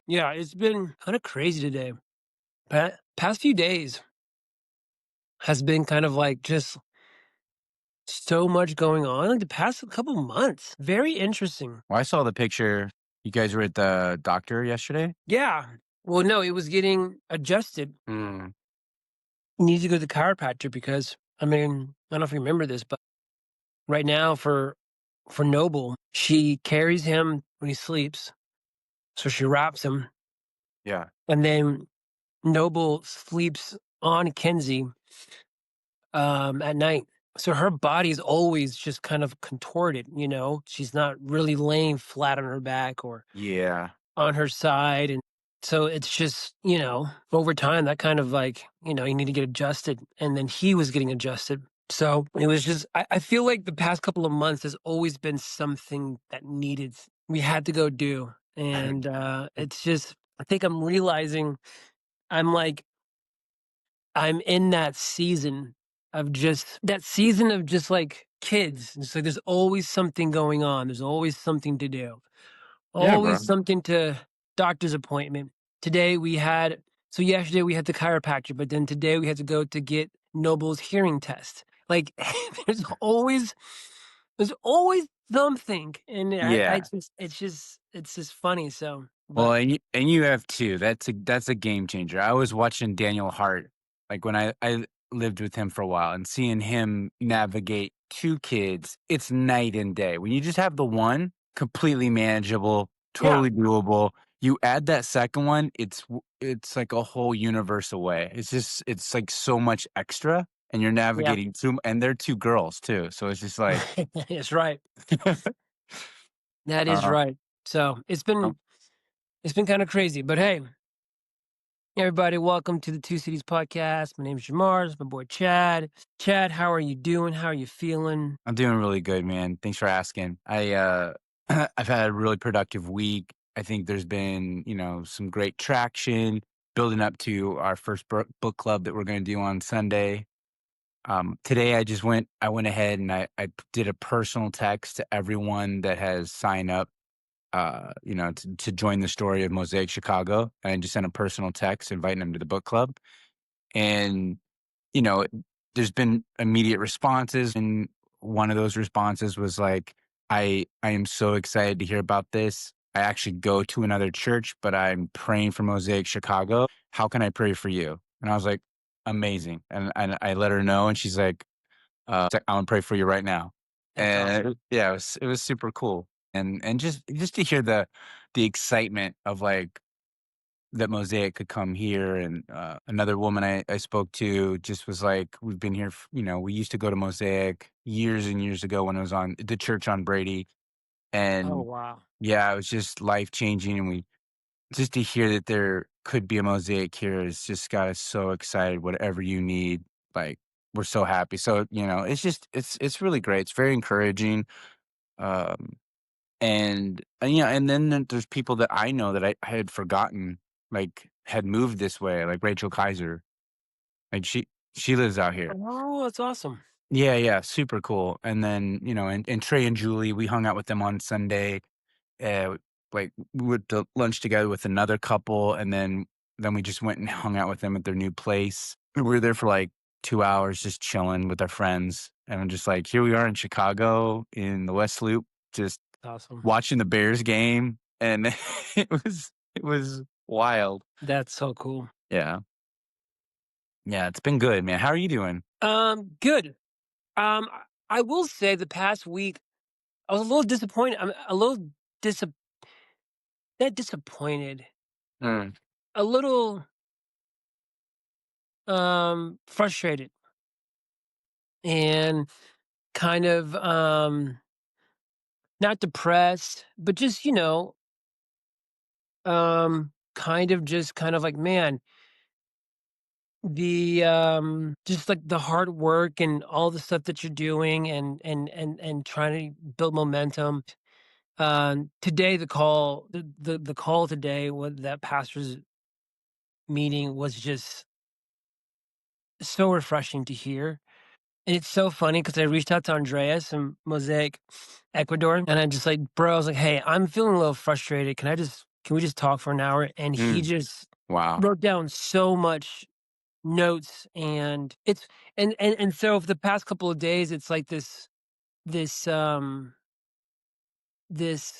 Yeah, it's been kind of crazy today. Past few days has been kind of like just so much going on. Like the past couple months, very interesting. Well, I saw the picture. You guys were at the doctor yesterday? Yeah. Well, no, it was getting adjusted. Mm. Needs to go to the chiropractor because I mean, I don't know if you remember this, but right now for Noble, she carries him when he sleeps. So she wraps him, Yeah. and then Noble sleeps on Kenzie at night. So her body's always just kind of contorted, you know? She's not really laying flat on her back or Yeah. on her side. And so it's just, over time that kind of like, you need to get adjusted. And then he was getting adjusted. So it was just, I feel like the past couple of months has always been something that we had to go do. And it's just, I think I'm realizing I'm like, I'm in that season of just like kids. It's like there's always something going on. There's always something to do. Yeah, Always bro. something to doctor's appointment. Today we had so yesterday we had the chiropractor, but then today we had to go to get Noble's hearing test. Like there's always there's always something. And I Yeah. just it's just funny. So Well, but and you have too. That's a game changer. I was watching Daniel Hart, like when I lived with him for a while, and seeing him navigate 2 kids, it's night and day. When you just have the one, completely manageable, yeah, totally doable. You add that second one, it's like a whole universe away. It's like so much extra, and you're yeah. navigating 2, and they're 2 girls too, so it's just like, That's right. That is uh, right. So um, it's been kind of crazy, but hey, everybody, welcome to the Two Cities podcast. My name is Jamar. It's my boy Chad. Chad, how are you doing? How are you feeling? I'm doing really good, man. Thanks for asking. I've had a really productive week. I think there's been, some great traction building up to our first book club that we're going to do on Sunday. Today I went ahead and I did a personal text to everyone that has signed up, to join the story of Mosaic Chicago. And I just sent a personal text inviting them to the book club. And you know, there's been immediate responses, and one of those responses was like, I am so excited to hear about this. I actually go to another church, but I'm praying for Mosaic Chicago. How can I pray for you?" And I was like, "Amazing." And I let her know, and she's like, it's like, "I'm gonna pray for you right now." That's awesome. Yeah, it was super cool. And just to hear the excitement of like that Mosaic could come here. And another woman I spoke to just was like, we've been here, we used to go to Mosaic years and years ago when it was on the church on Brady. Oh And wow. yeah, it was just life changing. And just to hear that there could be a Mosaic here has just got us so excited. Whatever you need, like, we're so happy. So, it's really great. It's very encouraging. Um, and then there's people that I know that I had forgotten, like, had moved this way, like Rachel Kaiser. Like, she lives out here. Oh, that's awesome. Yeah, yeah, super cool. And then, and Trey and Julie, we hung out with them on Sunday. Uh, like, we went to lunch together with another couple, and then we just went and hung out with them at their new place. We were there for, like, 2 hours just chilling with our friends, and I'm just like, here we are in Chicago in the West Loop, just Awesome. watching the Bears game, and it was wild. That's so cool. Yeah. Yeah, it's been good, man. How are you doing? Good. I will say the past week I was a little disappointed. I'm a little dis not disappointed. Mm. A little frustrated and kind of not depressed, but just, kind of like, man, the just like the hard work and all the stuff that you're doing and trying to build momentum. Today the call today with that pastor's meeting was just so refreshing to hear. And it's so funny because I reached out to Andreas from Mosaic Ecuador, and I just like, bro, I was like, hey, I'm feeling a little frustrated. Can I just can we just talk for an hour?" And he Mm. just Wow. wrote down so much notes, and it's and so for the past couple of days, it's like this, this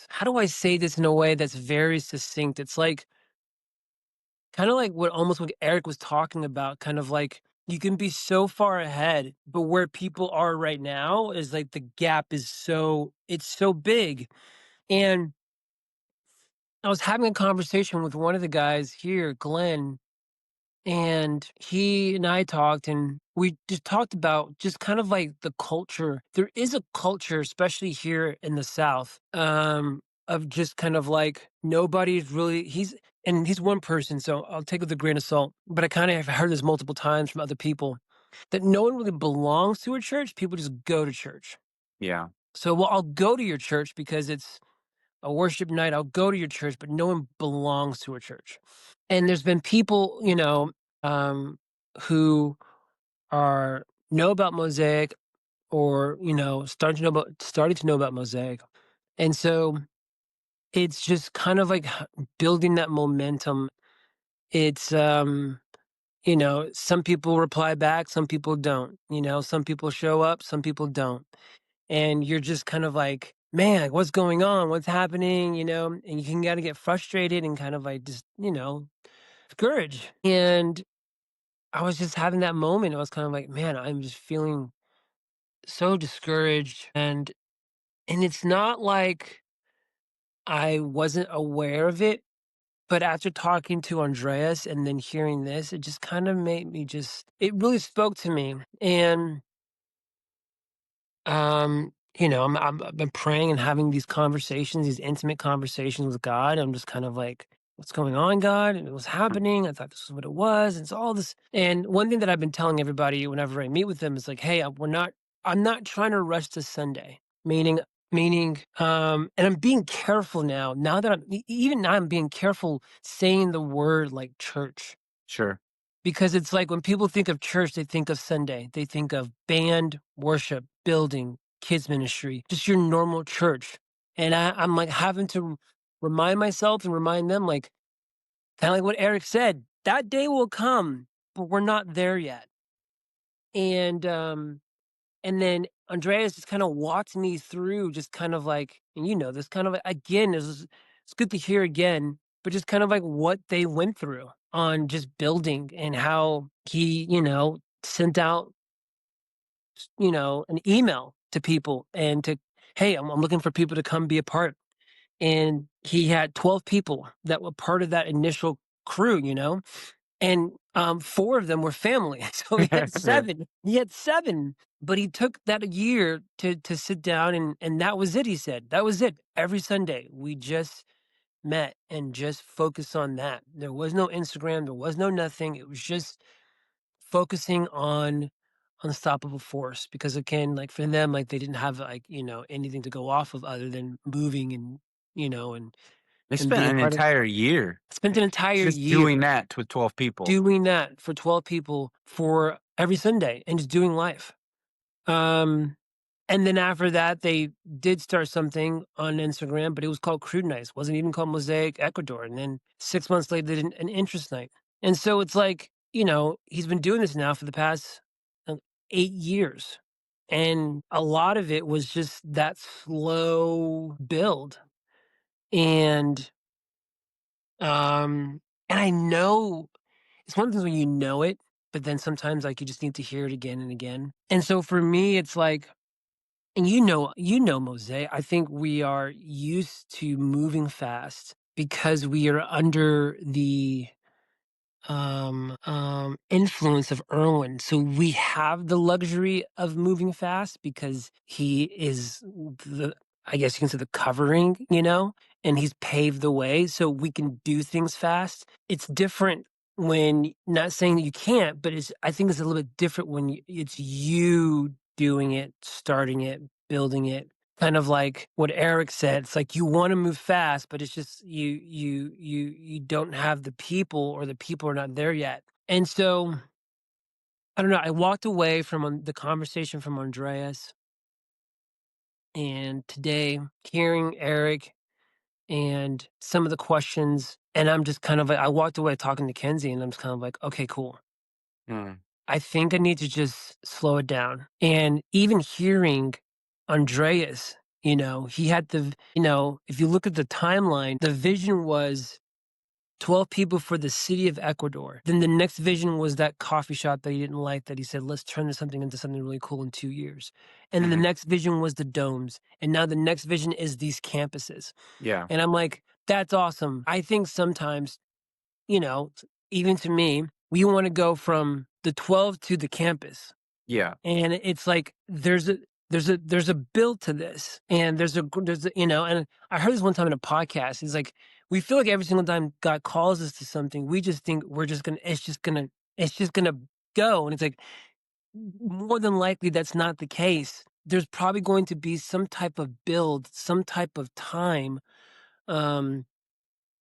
how do I say this in a way that's very succinct? It's like kinda like what almost what Eric was talking about, kind of like you can be so far ahead, but where people are right now is like the gap is so it's so big. And I was having a conversation with one of the guys here, Glenn, and he and I talked, and we just talked about just kind of like the culture. There is a culture, especially here in the South, of just kind of like nobody's really he's one person, so I'll take it with a grain of salt. But I kind of have heard this multiple times from other people that no one really belongs to a church. People just go to church. Yeah. So, well, I'll go to your church because it's a worship night. I'll go to your church, but no one belongs to a church. And there's been people, um, who are know about Mosaic or, starting to know about Mosaic. And so it's just kind of like building that momentum. It's some people reply back, some people don't. Some people show up, some people don't. And you're just kind of like, man, like, what's going on? What's happening? And you can kind of get frustrated and kind of like just, discouraged. And I was just having that moment. I was kind of like, man, I'm just feeling so discouraged. And it's not like I wasn't aware of it, but after talking to Andreas and then hearing this, it just kind of made me just it really spoke to me. And I've been praying and having these conversations, these intimate conversations with God. I'm just kind of like, what's going on, God? And it was happening. I thought this was what it was. And it's all this. And one thing that I've been telling everybody whenever I meet with them is like, hey, I'm not trying to rush to Sunday, meaning, and I'm being careful now that even now I'm being careful saying the word like church Sure. because it's like when people think of church, they think of Sunday. They think of band, worship, building, kids ministry, just your normal church. And I'm like having to remind myself and remind them, like, kind of like what Eric said, that day will come, but we're not there yet. And then Andreas just kind of walked me through just kind of like, and this kind of again is it's good to hear again, but just kind of like what they went through on just building and how he, sent out, an email to people and to, hey, I'm looking for people to come be a part. And he had 12 people that were part of that initial crew, and, 4 of them were family, so he had 7. He had 7, but he took that a year to sit down, and that was it, he said. That was it. Every Sunday, we just met and just focused on that. There was no Instagram, there was no nothing, it was just focusing on unstoppable force because, again, like, for them, like, they didn't have, like, anything to go off of other than moving and, you know, and They and spent being an part of entire year spent an entire just year doing that with 12 people. doing that for 12 people for every Sunday and just doing life. Um, and then after that, they did start something on Instagram, but it was called Crude Nights. Wasn't even called Mosaic Ecuador. And then 6 months later, they did an interest night. And so it's like, he's been doing this now for the past 8 years. And a lot of it was just that slow build. And um, and I know it's one of the things when you know it, but then sometimes, like, you just need to hear it again and again. And so for me, it's like and Mosaic, I think we are used to moving fast because we are under the influence of Irwin. So we have the luxury of moving fast because he is the I guess you can say the covering, and he's paved the way so we can do things fast. It's different when not saying that you can't, but I think it's a little bit different when it's you doing it, starting it, building it. Kind of like what Eric said, it's like you wanna move fast, but it's just you don't have the people or the people are not there yet. And so, I don't know, I walked away from the conversation from Andreas and today hearing Eric and some of the questions, and I'm just kind of like, I walked away talking to Kenzie, and I'm just kind of like, okay, cool. Mm, I think I need to just slow it down. And even hearing Andreas, he had if you look at the timeline, the vision was 12 people for the city of Ecuador. Then the next vision was that coffee shop that he didn't like, that he said, let's turn this something into something really cool in 2 years. And then the mhm. next vision was the domes. And now the next vision is these campuses. Yeah, And I'm like, that's awesome. I think sometimes, you know, even to me, we want to go from the 12 to the campus. yeah. And it's like there's a build to this, and and I heard this one time in a podcast. He's like, we feel like every single time God calls us to something, we just think we're just gonna it's just gonna go. And it's like, more than likely that's not the case. There's probably going to be some type of build, some type of time. Um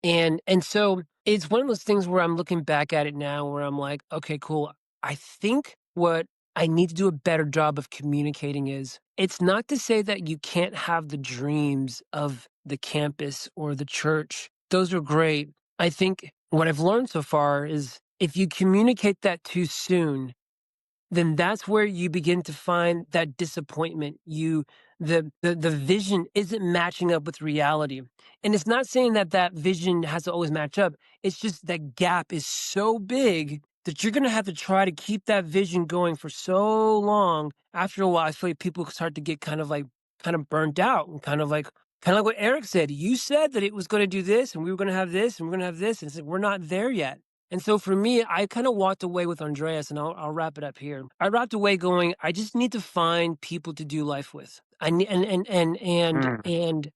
and so it's one of those things where I'm looking back at it now where I'm like, okay, cool. I think what I need to do a better job of communicating is, it's not to say that you can't have the dreams of the campus or the church. Those are great. I think what I've learned so far is, if you communicate that too soon, then that's where you begin to find that disappointment. The vision isn't matching up with reality. And it's not saying that that vision has to always match up. It's just that gap is so big that you're going to have to try to keep that vision going for so long. After a while, I feel like people start to get kind of burnt out, and kind of like what Eric said. You said that it was going to do this, and we were going to have this, and we're going to have this. And it's like, we're not there yet. And so for me, I kind of walked away with Andreas, and I'll wrap it up here. I wrapped away going, I just need to find people to do life with. I need Mm,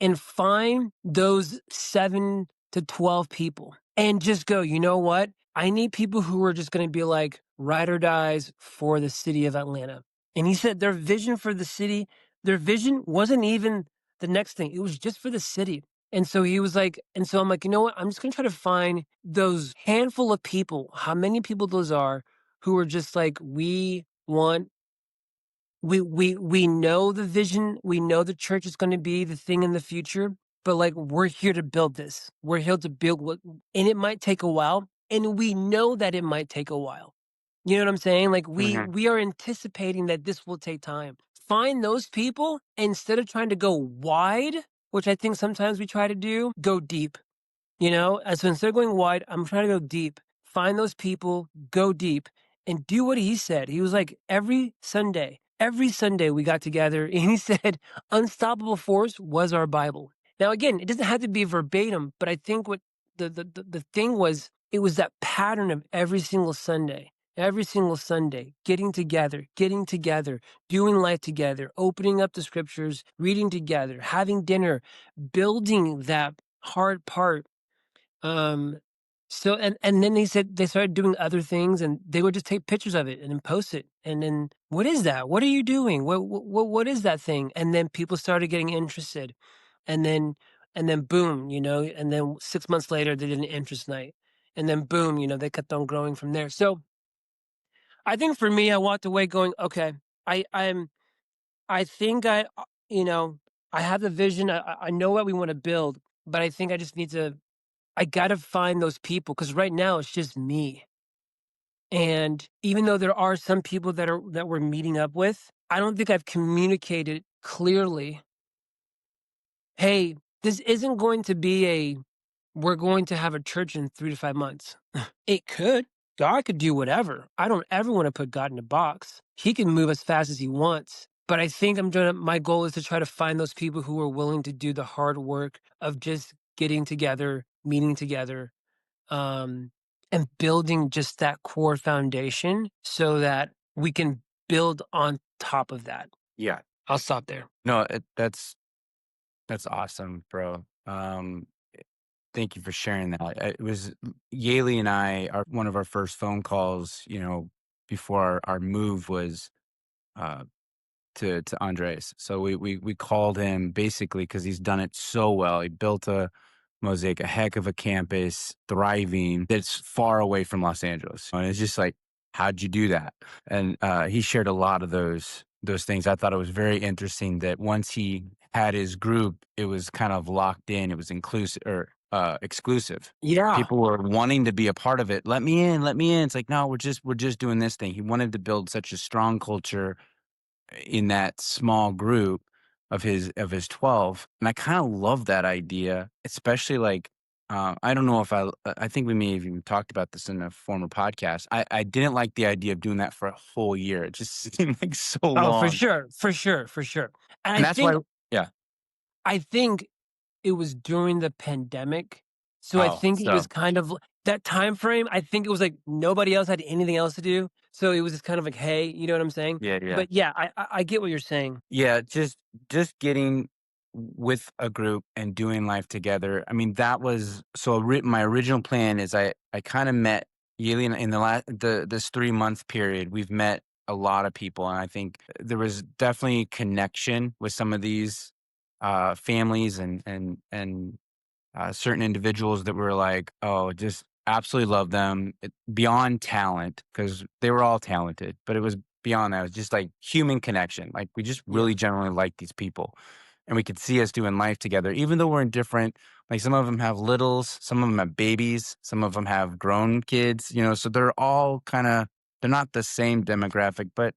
and find those 7 to 12 people, and just go, you know what? I need people who are just going to be like ride or dies for the city of Atlanta. And he said their vision for the city, their vision wasn't even the next thing. It was just for the city. And so he was like, and so I'm like, you know what? I'm just going to try to find those handful of people, how many people those are, who are just like, we know the vision, we know the church is gonna be the thing in the future, but, like, we're here to build this. We're here to build what, and it might take a while, and we know that it might take a while. You know what I'm saying? Like, we mhm. we are anticipating that this will take time. Find those people, instead of trying to go wide, which I think sometimes we try to do, go deep. So instead of going wide, I'm trying to go deep. Find those people, go deep, and do what he said. He was like, every Sunday we got together, and he said, unstoppable force was our Bible. Now, again, it doesn't have to be verbatim, but I think what the thing was, it was that pattern of every single Sunday, getting together, doing life together, opening up the scriptures, reading together, having dinner, building that hard part. um, and then they said they started doing other things, and they would just take pictures of it and then post it. And then, what is that? What are you doing? What is that thing? And then people started getting interested. And then boom, and then 6 months later they did an interest night. And then boom, they kept on growing from there. So I think for me, I walked away going, okay, I think you know, I have the vision. I know what we want to build, but I think I gotta find those people, because right now it's just me. And even though there are some people that we're meeting up with, I don't think I've communicated clearly, hey, this isn't going to be we're going to have a church in 3 to 5 months. It could. God could do whatever. I don't ever want to put God in a box. He can move as fast as he wants. But I think my goal is to try to find those people who are willing to do the hard work of just getting together, meeting together, um, and building just that core foundation so that we can build on top of that. Yeah. I'll stop there. No, that's awesome, bro. Thank you for sharing that. It was Yaley and I, one of our first phone calls, before our move was uh, to Andres. So we called him basically because he's done it so well. He built a Mosaic, a heck of a campus, thriving. That's far away from Los Angeles, and it's just like, how'd you do that? And he shared a lot of those things. I thought it was very interesting that once he had his group, it was kind of locked in. It was inclusive or exclusive. Yeah. People were wanting to be a part of it. Let me in, let me in. It's like, no, we're just doing this thing. He wanted to build such a strong culture in that small group of his 12, and I kind of love that idea, especially like I don't know if I think we may have even talked about this in a former podcast. I didn't like the idea of doing that for a whole year. It just seemed like so Oh, for long, sure, for sure, for sure. And and that's why. Yeah. I think it was during the pandemic, so I Oh, think it was so kind of that time frame. I think it was like nobody else had anything else to do, so it was just kind of like, "Hey," you know what I'm saying? yeah, yeah. But yeah, I get what you're saying. Yeah, just getting with a group and doing life together. I mean, that was so my original plan is I kind of met Yeli in the last this 3 month period. We've met a lot of people, and I think there was definitely connection with some of these families and certain individuals that were like, oh, just absolutely love them beyond talent because they were all talented, but it was beyond that. It was just like human connection. Like we just Yeah, really generally like these people. And we could see us doing life together, even though we're in different, like some of them have littles, some of them have babies, some of them have grown kids, so they're all they're not the same demographic, but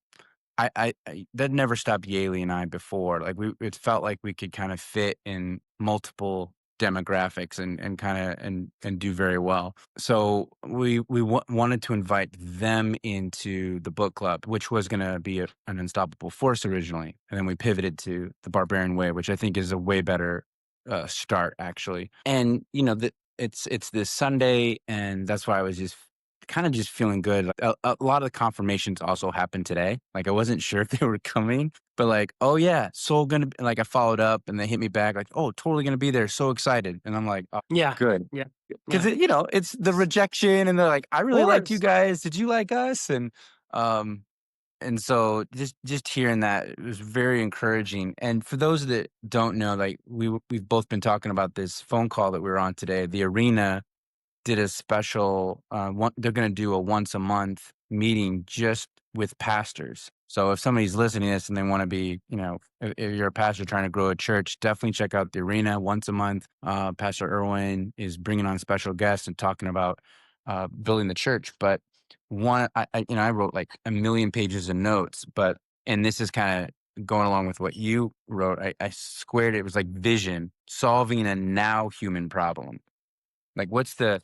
I that never stopped Yaley and I before. Like it felt like we could kind of fit in multiple demographics and kind of and do very well. So we wanted to invite them into the book club, which was going to be an unstoppable force originally, and then we pivoted to the Barbarian Way, which I think is a way better start actually. And it's this Sunday, and that's why I was just kind of just feeling good. Like, a lot of the confirmations also happened today. Like I wasn't sure if they were coming, but like, oh yeah, so gonna be, like I followed up and they hit me back like, oh, totally gonna be there, so excited, and I'm like, oh, yeah, good, yeah, because yeah. it's the rejection, and they're like, I Of really liked you course. guys. Did you like us? Um and so just hearing that, it was very encouraging. And for those that don't know, like we've both been talking about this phone call that we were on today. The arena did a special they're going to do a once a month meeting just with pastors. So if somebody's listening to this and they want to be, if you're a pastor trying to grow a church, definitely check out the arena once a month. Pastor Irwin is bringing on special guests and talking about building the church. But I wrote like a million pages of notes, and this is kind of going along with what you wrote. I squared it. It was like vision, solving a now human problem. Like, what's the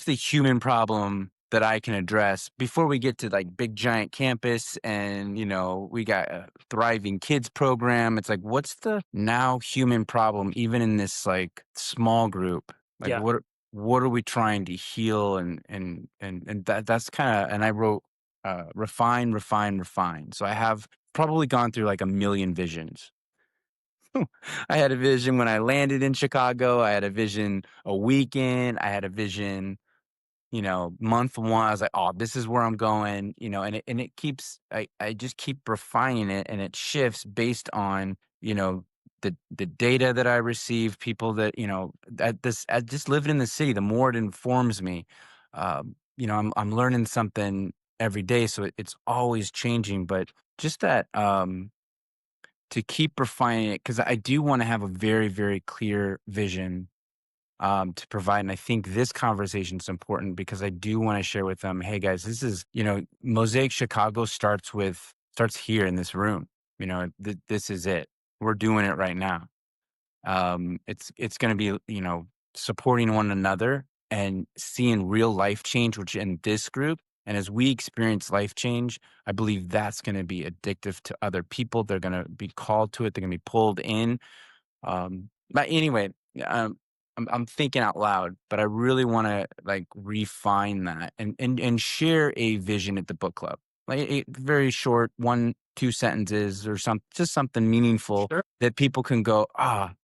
human problem that I can address before we get to like big giant campus and we got a thriving kids program? It's like, what's the now human problem even in this like small group? Like Yeah, what are we trying to heal, and that's kind of, and I wrote refine, refine, refine. So I have probably gone through like a million visions. I had a vision when I landed in Chicago. I had a vision a weekend. I had a vision, month one. I was like, oh, this is where I'm going, and it keeps, I just keep refining it, and it shifts based on, the data that I receive, people that, at just living in the city, the more it informs me, I'm learning something every day. So it's always changing, but just that, to keep refining it, because I do want to have a very, very clear vision to provide. And I think this conversation is important because I do want to share with them, hey guys, this is, Mosaic Chicago starts here in this room. This is it. We're doing it right now. It's going to be, supporting one another and seeing real life change, which in this group. And as we experience life change, I believe that's going to be addictive to other people. They're going to be called to it. They're going to be pulled in. But anyway, um, I'm thinking out loud, but I really want to like refine that and share a vision at the book club, like a very short 1-2 sentences or just something meaningful sure. that people can go,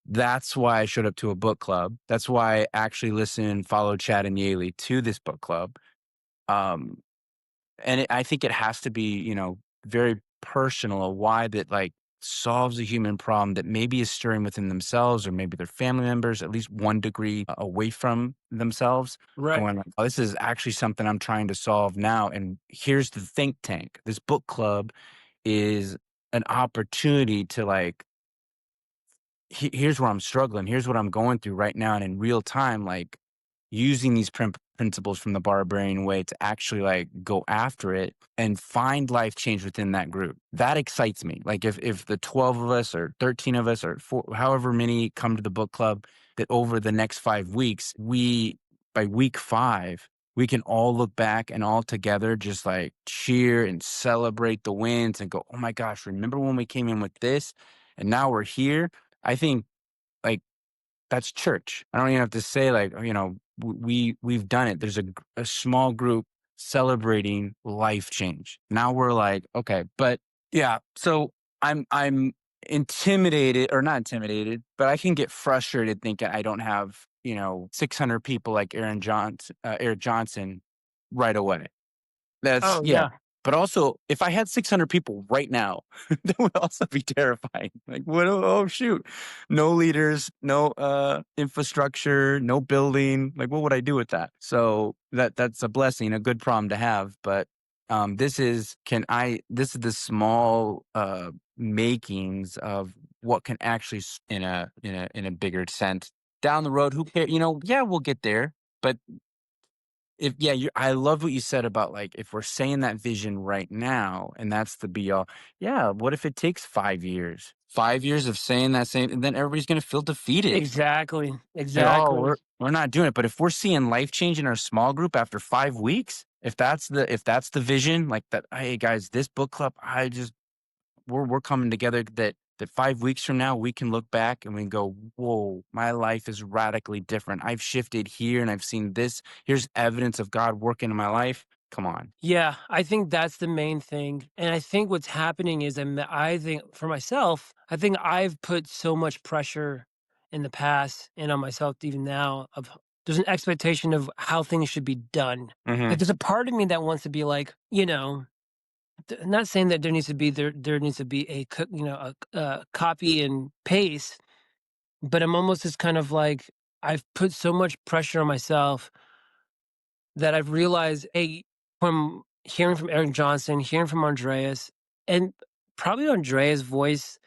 that's why I showed up to a book club. That's why I actually listen and follow Chad and Yaley to this book club. Um, and I think it has to be, very personal, a why that like solves a human problem that maybe is stirring within themselves or maybe their family members, at least one degree away from themselves, Right. going like, oh, this is actually something I'm trying to solve now. And here's the think tank. This book club is an opportunity to like here's where I'm struggling. Here's what I'm going through right now, and in real time, like using these principles from the barbarian way to actually like go after it and find life change within that group. That excites me. Like if the 12 of us or 13 of us or however many come to the book club, that over the next 5 weeks, we by week 5, we can all look back and all together just like cheer and celebrate the wins and go, oh my gosh, remember when we came in with this and now we're here? I think like that's church. I don't even have to say like, we've done it. There's a small group celebrating life change. Now we're like, okay, but yeah, so I'm intimidated or not intimidated, but I can get frustrated thinking I don't have, 600 people like Eric Johnson right away. That's Oh, yeah. yeah. But also, if I had 600 people right now, that would also be terrifying. Like, what? Oh, shoot! No leaders, no infrastructure, no building. Like, what would I do with that? So that's a blessing, a good problem to have. But this is this is the small makings of what can actually in a bigger sense down the road. Who cares? Yeah, we'll get there, but if yeah, I love what you said about like if we're saying that vision right now and that's the be all. Yeah, what if it takes 5 years? 5 years of saying that same, and then everybody's gonna feel defeated. Exactly, Like, oh, exactly. we're not doing it. But if we're seeing life change in our small group after 5 weeks, if that's the vision, like that, hey guys, this book club, we're coming together that 5 weeks from now we can look back and we can go, whoa, my life is radically different. I've shifted here and I've seen this. Here's evidence of God working in my life. Come on. Yeah, I think that's the main thing, and I think what's happening is I think for myself, I think I've put so much pressure in the past and on myself even now of there's an expectation of how things should be done. Hmm. Like, there's a part of me that wants to be like, not saying that there needs to be a copy and paste, but I'm almost just kind of like I've put so much pressure on myself that I've realized, hey, from hearing from Eric Johnson, hearing from Andreas, and probably Andreas' voice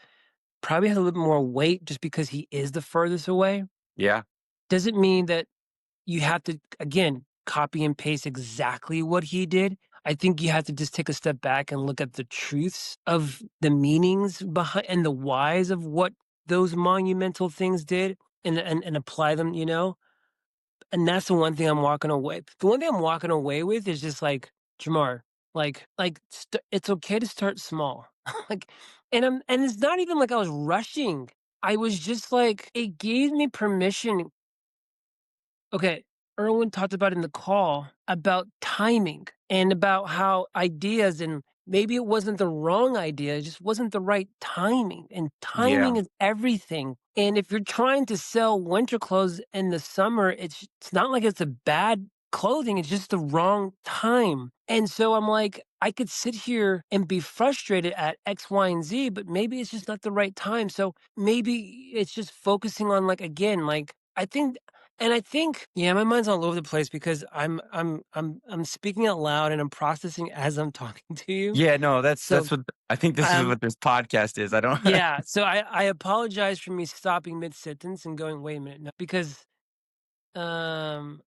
probably has a little bit more weight just because he is the furthest away. Yeah. Doesn't mean that you have to, again, copy and paste exactly what he did. I think you have to just take a step back and look at the truths of the meanings behind and the whys of what those monumental things did and apply them, and that's the one thing I'm walking away the one thing I'm walking away with is just like, Jamar, it's okay to start small. Like, and it's not even like I was rushing. I was just like, it gave me permission. Okay, Erwin talked about in the call about timing and about how ideas and maybe it wasn't the wrong idea, it just wasn't the right timing. And timing Yeah. is everything. And if you're trying to sell winter clothes in the summer, it's not like it's a bad clothing, it's just the wrong time. And so I'm like, I could sit here and be frustrated at X, Y, and Z, but maybe it's just not the right time. So maybe it's just focusing on like again, like I think, yeah, my mind's all over the place because I'm speaking out loud and I'm processing as I'm talking to you. Yeah. No, that's So, what I think this is um, what this podcast is. I don't. yeah, so I apologize for me stopping mid sentence and going, wait a minute, no, because um,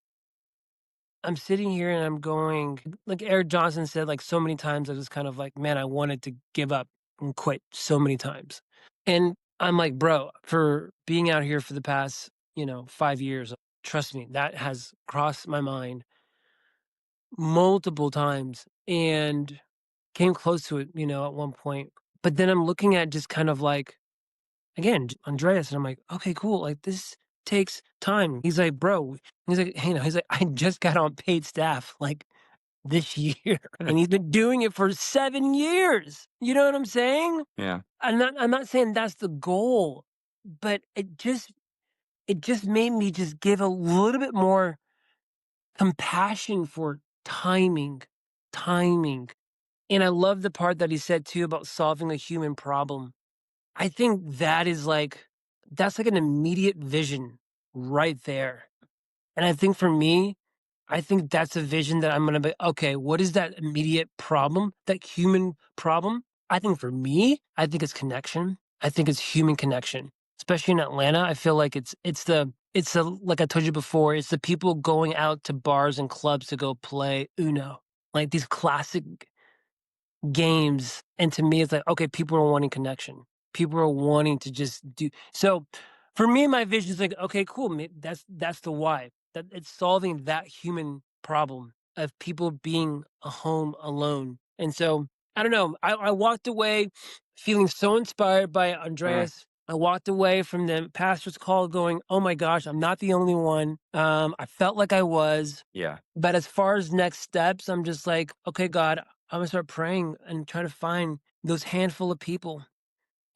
I'm sitting here and I'm going, like Eric Johnson said, like so many times, I was kind of like, man, I wanted to give up and quit so many times, and I'm like, bro, for being out here for the past 5 years, trust me, that has crossed my mind multiple times and came close to it, at one point. But then I'm looking at just kind of like, again, Andreas, and I'm like, okay, cool. Like this takes time. He's like, bro, he's like, hey, he's like, I just got on paid staff like this year. And he's been doing it for 7 years. You know what I'm saying? Yeah. I'm not saying that's the goal, but it just made me just give a little bit more compassion for timing. And I love the part that he said too about solving a human problem. I think that's like an immediate vision right there. And I think for me, I think that's a vision that I'm going to be okay, what is that immediate problem? That human problem? I think for me, I think it's connection. I think it's human connection. especially in Atlanta. I feel like it's the like I told you before, it's the people going out to bars and clubs to go play Uno, like these classic games. And to me, it's like, okay, people are wanting connection. People are wanting to just do so. For me, my vision is like, okay, cool. That's the why. That it's solving that human problem of people being a home alone. And so I don't know. I walked away feeling so inspired by Mm, Andreas. I walked away from the pastor's call going, oh my gosh, I'm not the only one. I felt like I was. yeah, But as far as next steps, I'm just like, okay, God, I'm gonna start praying and try to find those handful of people.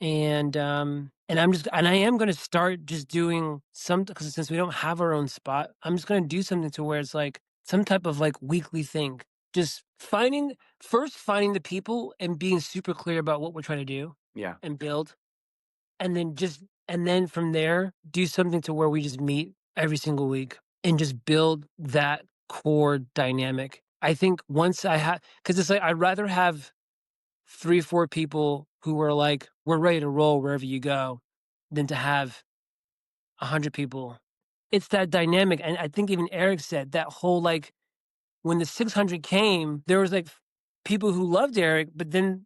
And I am gonna start just doing some because since we don't have our own spot, I'm just gonna do something to where it's like some type of like weekly thing. Just finding the people and being super clear about what we're trying to do yeah, and build. And then from there, do something to where we just meet every single week and just build that core dynamic. I think once I have, because it's like I'd rather have 3, 4 people who are like, "We're ready to roll wherever you go," than to have 100 people. It's that dynamic, and I think even Eric said that whole, like, when the 600 came, there was, like, people who loved Eric, but then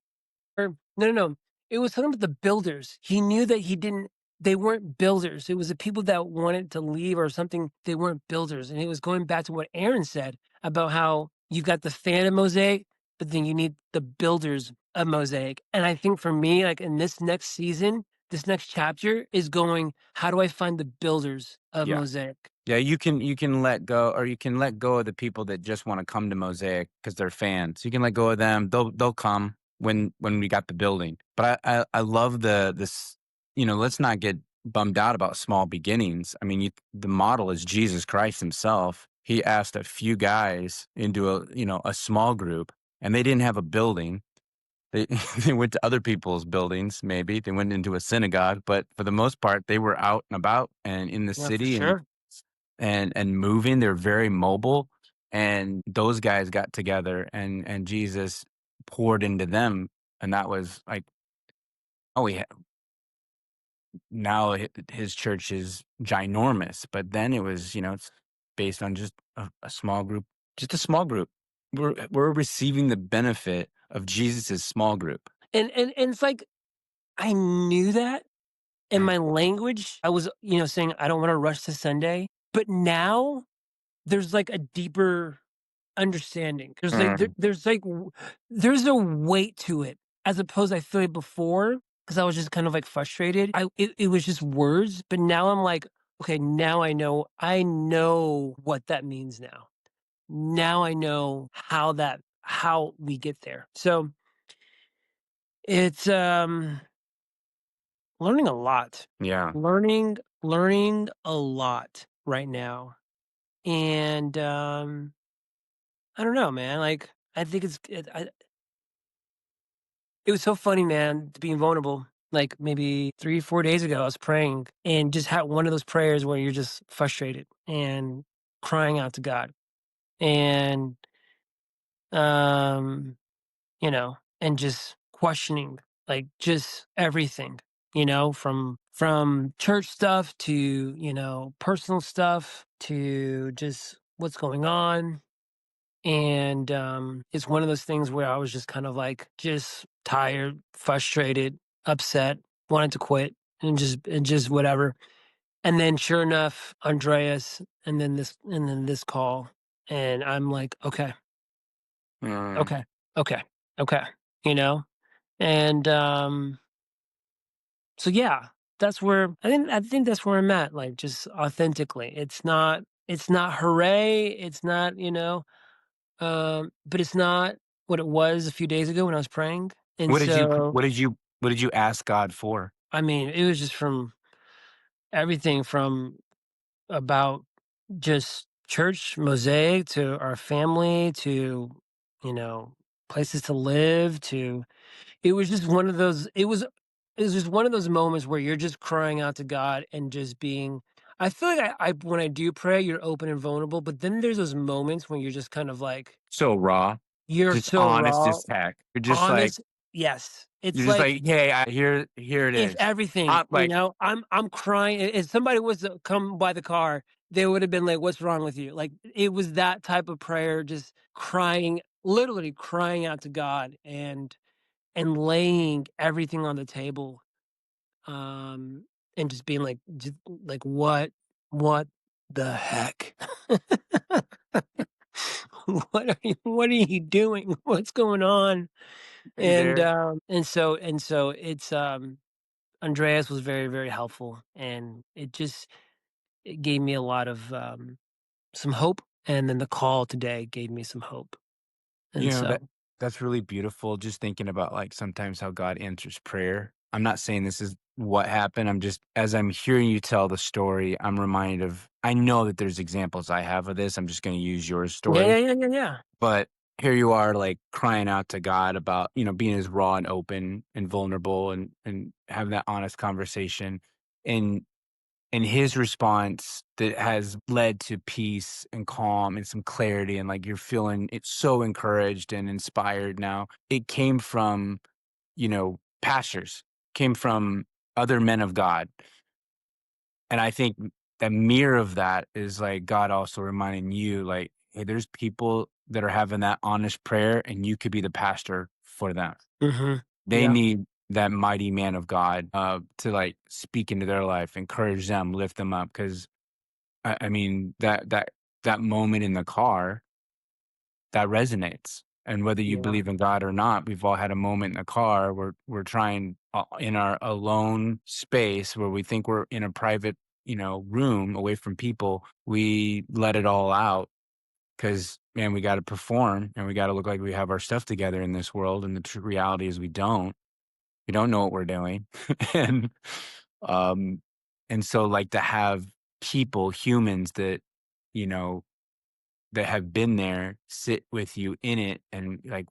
or no, no, no. It was something about the builders. He knew that he didn't they weren't builders. It was the people that wanted to leave or something, they weren't builders. And it was going back to what Aaron said about how you've got the fan of Mosaic, but then you need the builders of Mosaic. And I think for me, like in this next season, this next chapter is going, how do I find the builders of yeah. Mosaic? Yeah, you can let go, or you can let go of the people that just wanna come to Mosaic because 'cause they're fans. You can let go of them. They'll come when we got the building. But I love this, let's not get bummed out about small beginnings. I mean, the model is Jesus Christ himself. He asked a few guys into a small group, and they didn't have a building. They they went to other people's buildings, maybe. They went into a synagogue, but for the most part, they were out and about and in the Yeah, for city and sure. and moving. They're very mobile, and those guys got together, and Jesus poured into them, and that was like, oh, now his church is ginormous, but then it was, it's based on just a small group, just a small group. We're receiving the benefit of Jesus's small group. And it's like I knew that in my language, I was, saying I don't want to rush to Sunday, but now there's like a deeper understanding. Mm, There's a weight to it as opposed I feel like before because I was just kind of like frustrated. It was just words, but now I'm like, okay, now I know what that means now. Now I know how we get there. So it's learning a lot. yeah. Learning a lot right now. And, I don't know, man, like, I think it was so funny, man, to being vulnerable. Like, maybe 3, 4 days ago, I was praying and just had one of those prayers where you're just frustrated and crying out to God. And, um and just questioning, like, just everything, from church stuff to, personal stuff to just what's going on. And it's one of those things where I was just kind of like just tired, frustrated, upset, wanted to quit and just whatever. And then sure enough, Andreas and then this call. And I'm like, okay, Mm, okay, okay, okay, you know? And, so yeah, I think that's where I'm at, like, just authentically. It's not hooray, it's not, but it's not what it was a few days ago when I was praying. And what did you so, what did you ask God for? I mean, it was just from everything from about just church mosaic to our family to, you know, places to live to it was just one of those it was just one of those moments where you're just crying out to God and just being I feel like I when I do pray, you're open and vulnerable, but then there's those moments when you're just kind of like So raw, you're just so honest raw, as heck. You're just like, honest. Yes. It's You're just like like, "Hey, here it it's is." everything, you Like, know? I'm crying. If somebody was to come by the car, they would have been like, "What's wrong with you?" Like, it was that type of prayer, just crying, literally crying out to God and laying everything on the table, um, and just being like, just like, what the heck? What are you doing? What's going on?" "Are you there?" And so it's, Andreas was very, very helpful, and it gave me a lot of, some hope, and then the call today gave me some hope, You and know, so that's really beautiful, just thinking about, like, sometimes how God answers prayer. I'm not saying this is what happened, I'm just as I'm hearing you tell the story, I'm reminded of I know that there's examples I have of this, I'm just gonna use your yeah, yeah, story, yeah, yeah, yeah. but here you are, like, crying out to God about, being as raw and open and vulnerable and having that honest conversation, and his response that has led to peace and calm and some clarity and, like, you're feeling it's so encouraged and inspired now. It came from, pastors, came from other men of God, and I think the mirror of that is, like, God also reminding you, like, "Hey, there's people that are having that honest prayer, and you could be the pastor for them." Mhm. They Yeah, need that mighty man of God, to, like, speak into their life, encourage them, lift them up, 'cause I mean, that moment in the car, that resonates, and whether you yeah. believe in God or not, we've all had a moment in the car where we're trying, in our alone space where we think we're in a private, room away from people, we let it all out because man, we gotta perform, and we gotta look like we have our stuff together in this world, and the true reality is we don't. We don't know what we're doing, and, um, and so, like, to have people, humans that, you know, that have been there, sit with you in it and, like,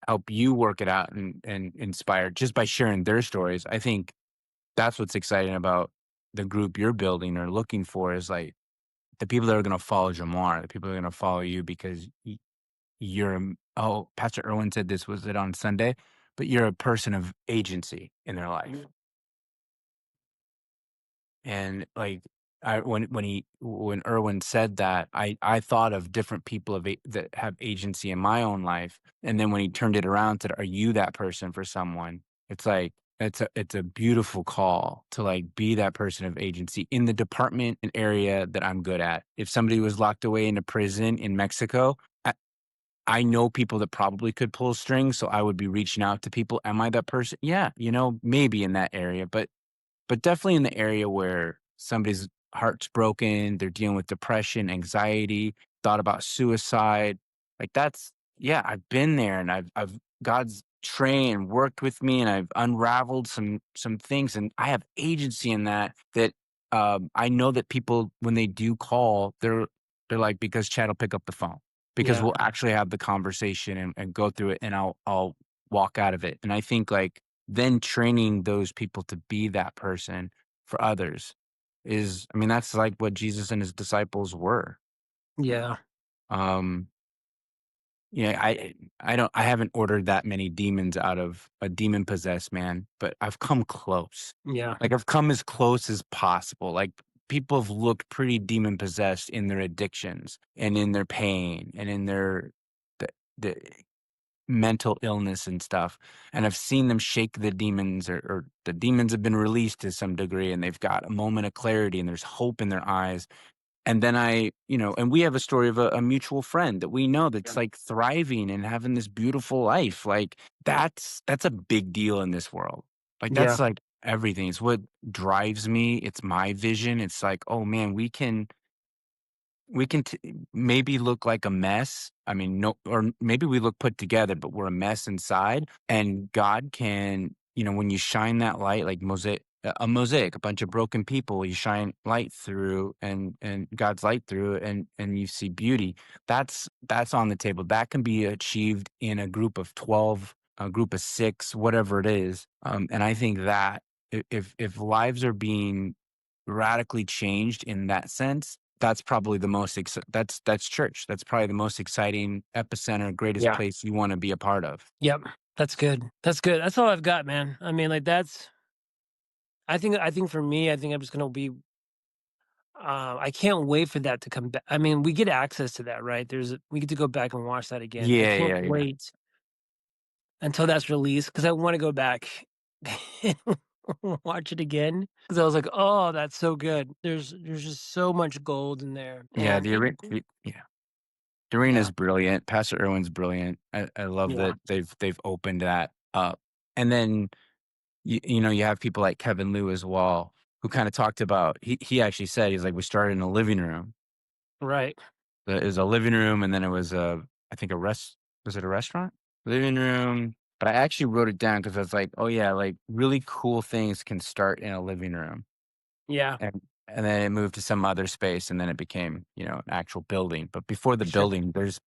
help you work it out and inspire just by sharing their stories. I think that's what's exciting about the group you're building or looking for is, like, the people that are gonna follow Jamar, the people that are gonna follow you because you're Pastor Irwin said this, was it on Sunday? But you're a person of agency in their life. And, like, when Irwin said that, I thought of different people that have agency in my own life, and then when he turned it around, said, "Are you that person for someone?" It's like, it's a beautiful call to, like, be that person of agency in the department and area that I'm good at. If somebody was locked away in a prison in Mexico, I know people that probably could pull strings, so I would be reaching out to people. Am I that person? Yeah, maybe in that area, but definitely in the area where somebody's heart's broken, they're dealing with depression, anxiety, thought about suicide. Like that's yeah, I've been there and I've God's trained, worked with me, and I've unraveled some things, and I have agency in that I know that people when they do call, they're like, because Chad will pick up the phone. Because Yeah, we'll actually have the conversation and go through it and I'll walk out of it. And I think like then training those people to be that person for others is I mean, that's like what Jesus and his disciples were. yeah, Um, yeah, I haven't ordered that many demons out of a demon possessed man, but I've come close. yeah, Like I've come as close as possible. Like people have looked pretty demon possessed in their addictions and in their pain and in the mental illness and stuff, and I've seen them shake the demons or the demons have been released to some degree, and they've got a moment of clarity, and there's hope in their eyes, and then and we have a story of a mutual friend that we know that's, like, thriving and having this beautiful life, like, that's a big deal in this world. Like, that's, yeah, like, everything. It's what drives me, it's my vision, it's like, "Oh, man, we can maybe look like a mess. I mean, no, or maybe we look put together, but we're a mess inside. And God can, when you shine that light, like a bunch of broken people, you shine light through, and God's light through, and you see beauty. That's on the table. That can be achieved in a group of 12, a group of 6, whatever it is. And I think that if lives are being radically changed in that sense, that's probably the most that's church. That's probably the most exciting epicenter, greatest yeah, place you wanna be a part of. yep. That's good. That's good. That's all I've got, man. I mean, like that's I think for me, I think I'm just gonna be I can't wait for that to come back. I mean, we get access to that, right? We get to go back and watch that again. I Yeah, can't yeah, yeah. wait until that's released because I want to go back and watch it again because I was like, oh, that's so good. There's just so much gold in there, Yeah, and the ori yeah. The yeah, arena's brilliant. Pastor Irwin's brilliant. I love yeah, that they've opened that up. And then you know, you have people like Kevin Liu as well, who kinda talked about he actually said, he's like, "We started in a living room." right, It was a living room, and then it was I think was it a restaurant? Living room, but I actually wrote it down because I was like, "Oh, yeah, like, really cool things can start in a living room." yeah, And then it moved to some other space, and then it became, you know, an actual building. But before the for sure. building, there's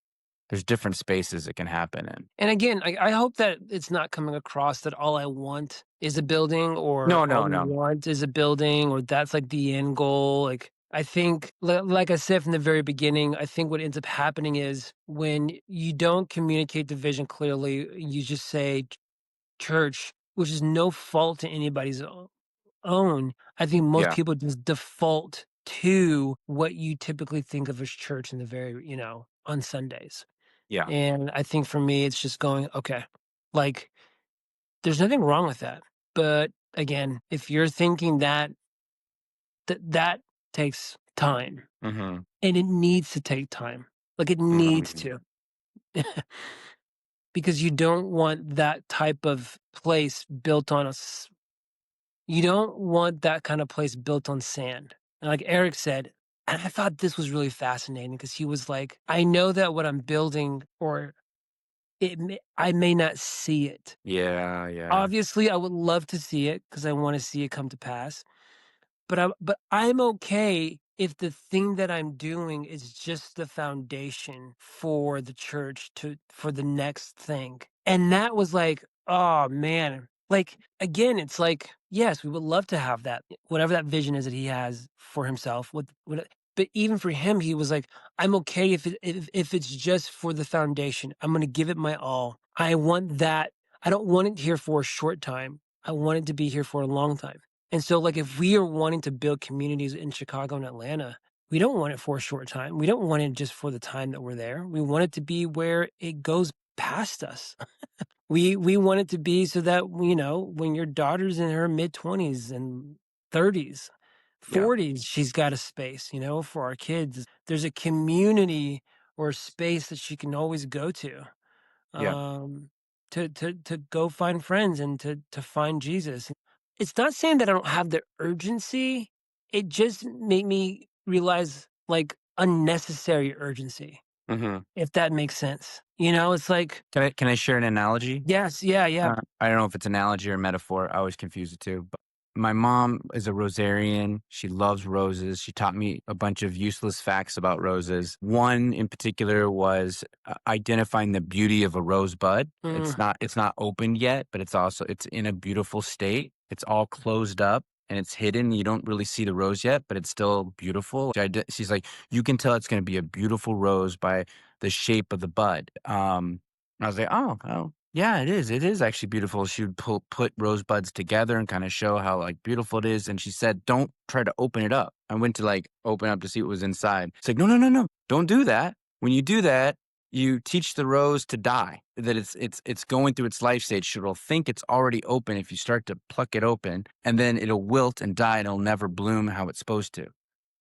different spaces it can happen in. And again, I hope that it's not coming across that all I want is a building or No, all no, we no. want is a building or that's like the end goal. Like, I think, like I said from the very beginning, I think what ends up happening is when you don't communicate the vision clearly, you just say church, which is no fault to anybody's own. I think most Yeah, people just default to what you typically think of as church in the on Sundays. yeah. And I think for me, it's just going, okay, like there's nothing wrong with that. But again, if you're thinking that that takes time Mhm, and it needs to take time, like it needs mhm. to, because you don't want that type of place built on you don't want that kind of place built on sand. And like Eric said, and I thought this was really fascinating because he was like, I know that what I'm building or I may not see it. Yeah, yeah. Obviously, I would love to see it because I wanna see it come to pass, but I'm okay if the thing that I'm doing is just the foundation for the church for the next thing, and that was like, "Oh, man." Like, again, it's like, yes, we would love to have that, whatever that vision is that he has for himself, but even for him, he was like, "I'm okay if it's just for the foundation. I'm gonna give it my all. I want that. I don't want it here for a short time. I want it to be here for a long time." And so, like, if we are wanting to build communities in Chicago and Atlanta, we don't want it for a short time. We don't want it just for the time that we're there. We want it to be where it goes past us. We want it to be so that, when your daughter's in her mid-20s and 30s, Yeah, 40s, she's got a space, for our kids. There's a community or space that she can always go to yeah. um, to go find friends and to find Jesus. It's not saying that I don't have the urgency. It just made me realize like unnecessary urgency, Mhm. if that makes sense. It's like, Can I share an analogy? yes, yeah, yeah. I don't know if it's analogy or metaphor. I always confuse the two. But my mom is a rosarian. She loves roses. She taught me a bunch of useless facts about roses. One in particular was identifying the beauty of a rosebud. Mm, It's not opened yet, but it's in a beautiful state. It's all closed up and it's hidden. You don't really see the rose yet, but it's still beautiful. She's like, you can tell it's going to be a beautiful rose by the shape of the bud. I was like, oh, yeah, it is. It is actually beautiful. She would put rosebuds together and kind of show how like beautiful it is. And she said, don't try to open it up. I went to like open up to see what was inside. It's like, no, no, no, no, don't do that. When you do that, you teach the rose to die. That it's going through its life stage. It'll think it's already open if you start to pluck it open, and then it'll wilt and die, and it'll never bloom how it's supposed to.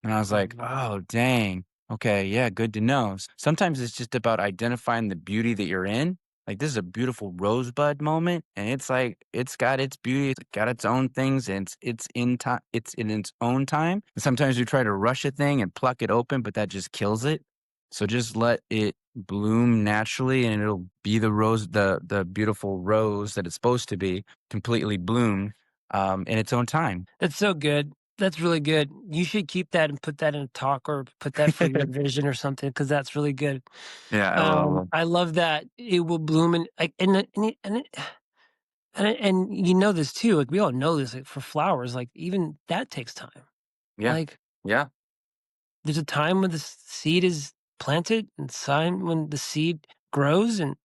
And I was like, mm. "Oh, dang. Okay, yeah, good to know." Sometimes it's just about identifying the beauty that you're in. Like, this is a beautiful rosebud moment, and it's like it's got its beauty, it's got its own things, and it's in its own time. And sometimes we try to rush a thing and pluck it open, but that just kills it. So just let it bloom naturally, and it'll be the beautiful rose that it's supposed to be, completely bloom, in its own time. That's so good. That's really good. You should keep that and put that in a talk or put that for your vision or something because that's really good. Yeah, I will. I love that it will bloom and like and you know this too, like, we all know this, like, for flowers, like, even that takes time. Yeah. Like, Yeah. there's a time when the seed is planted and time when the seed grows, and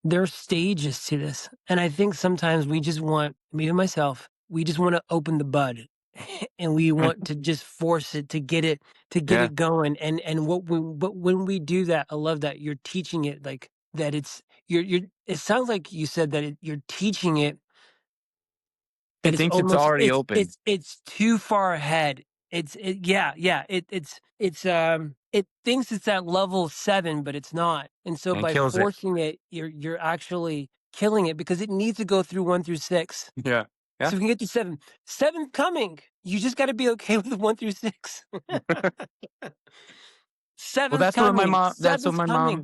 There are stages to this, and I think sometimes we just want, me and myself, we just want to open the bud, and we want to just force it to get Yeah. it going. And but when we do that, I love that you're teaching it like that. You're. It sounds like you said that you're teaching it that It it's thinks it's almost already open it's too far ahead. Yeah. It thinks it's at level 7, but it's not. And so and by kills it. forcing it, you're actually killing it because it needs to go through 1 through 6. Yeah. Yeah. So we can get to 7. 7 coming. You just gotta be okay with 1 through 6. Well, 7's that's what 7's my coming. mom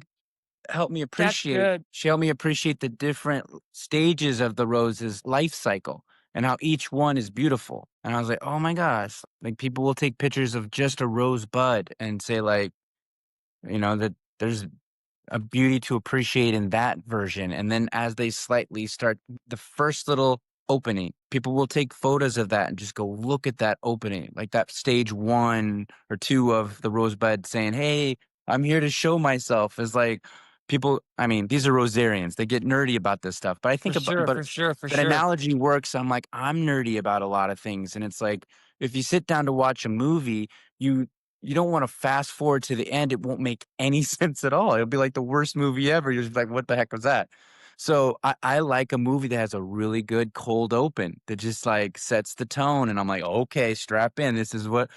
helped me That's appreciate. good. She helped me appreciate the different stages of the rose's life cycle and how each one is beautiful. And I was like, "Oh my gosh." Like people will take pictures of just a rosebud and say like, that there's a beauty to appreciate in that version. And then as they slightly start the first little opening, people will take photos of that and just go look at that opening, like that stage 1 or 2 of the rosebud saying, "Hey, I'm here to show myself." Is like people, I mean, these are rosarians. They get nerdy about this stuff. But I For think about sure, but for sure, for that sure. analogy works. I'm like, I'm nerdy about a lot of things. And it's like if you sit down to watch a movie, you you don't wanna fast forward to the end, it won't make any sense at all. It'll be like the worst movie ever. You're just like, "What the heck was that?" So, I like a movie that has a really good cold open that just, like, sets the tone, and I'm like, "Okay, strap in. This is what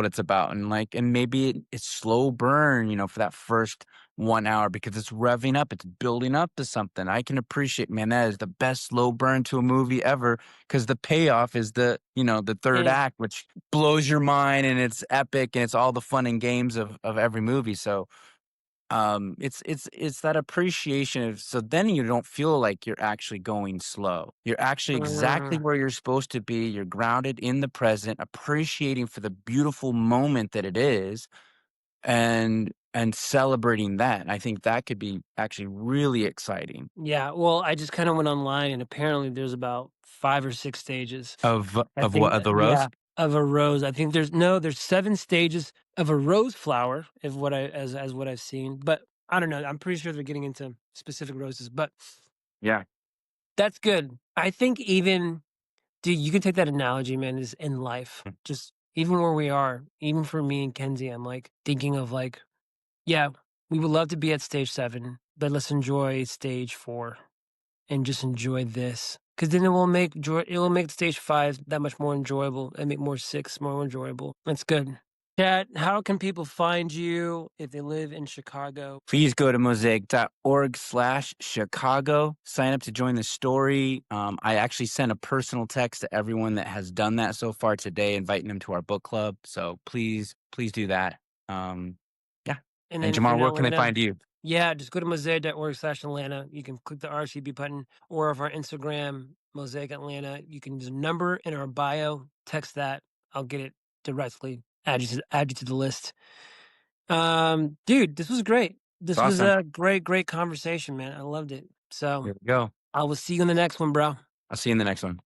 it's about." And maybe it's slow burn, for that first 1 hour because it's revving up, it's building up to something. I can appreciate, man, that is the best slow burn to a movie ever because the payoff is the 3rd Yeah. act, which blows your mind and it's epic and it's all the fun and games of every movie. So it's that appreciation of so then you don't feel like you're actually going slow. You're actually exactly Mm. where you're supposed to be. You're grounded in the present, appreciating for the beautiful moment that it is and celebrating that. And I think that could be actually really exciting Yeah, well, I just kinda went online and apparently there's about 5 or 6 stages. I of what think of the rose. yeah, of a rose. I think there's 7 stages of a rose flower, if what I as what I've seen, but I don't know, I'm pretty sure they're getting into specific roses, but Yeah. that's good. I think even dude, you can take that analogy, man, is in life. Just even where we are, even for me and Kenzie, I'm, like, thinking of, like, yeah, we would love to be at stage 7, but let's enjoy stage 4. And just enjoy this, because then it will make stage 5 that much more enjoyable and make more 6 more enjoyable. That's good. Chat, how can people find you if they live in Chicago? Please go to mosaic.org/Chicago. Sign up to join the story. I actually sent a personal text to everyone that has done that so far today, inviting them to our book club. So please do that. Yeah. And And then if you're Jamar, in where can they Atlanta, find you? yeah, just go to mosaic.org/Atlanta. You can click the RSVP button or of our Instagram, Mosaic Atlanta. You can use a number in our bio, text that. I'll get it directly, add you to the list. Dude, this was great. It's This was awesome. a great conversation, man. I loved it. So Here we go. I will see you in the next one, bro. I'll see you in the next one.